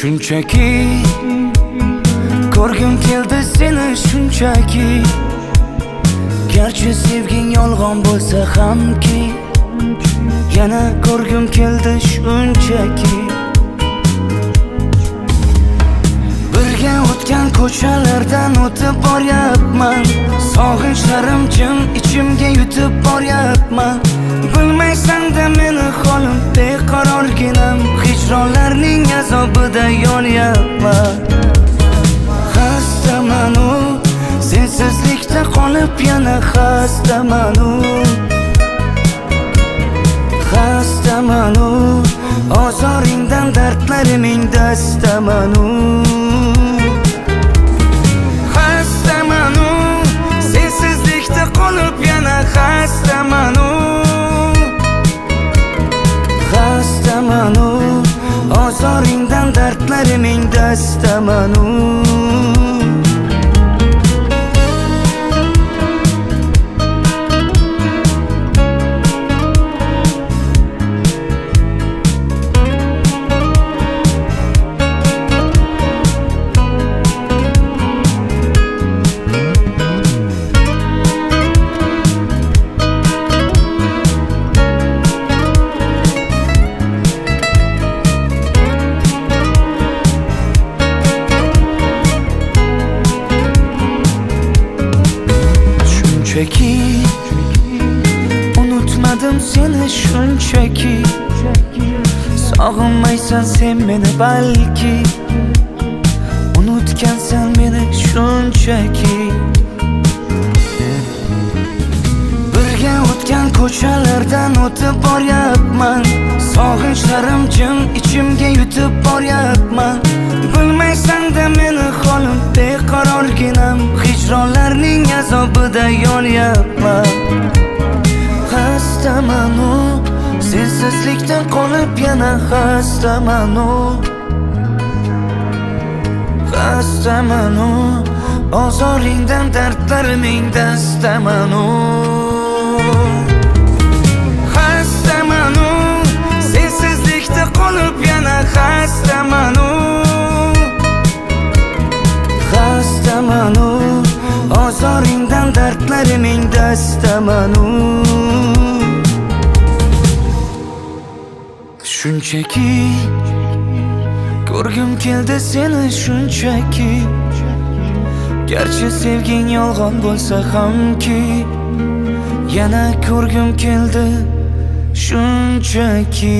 Shunchaki ko'rgim keldi seni shunchaki. Garchi sevging yolg'on bo'lsa hamki, yana ko'rgim keldi shunchaki. Birga o'tgan ko'chalardan o'tib boryapman, sog'inchlarim jim ichimga yutib boryapman. Bilmaysan-da meni holim beqarorginam, hijronlarning azobida yonyapman. Xastamanu, sensizlikda qolib yana xastamanu. Xastamanu, ozoringdan dardlariming dastamanu. Xastamanu, sensizlikda qolib yana xastamanu. Xastamanu, ozoringdan dardlariming dastamanu. Shunchaki unutmadim seni shunchaki. Sog'inmaysan sen meni balki, unutgansan meni shunchaki. Birga o'tgan ko'chalardan o'tib boryapman, sog'inchlarim jim ichimga yutib boryapman. Bilmaysan-da meni holim beqarorginam, hijronlarning azobida yonyapman. Xastamanu, sensizlikdan qolib yana xastamanu. Xastamanu, ozoringdan dardlariming dastamanu. Xastamanu, sensizlikda qolib yana xastamanu. Xastamanu, ozoringdan dardlariming dastamanu. Shunchaki ko'rgim keldi seni shunchaki. Garchi sevging yolg'on bo'lsa hamki, yana ko'rgim keldi shunchaki.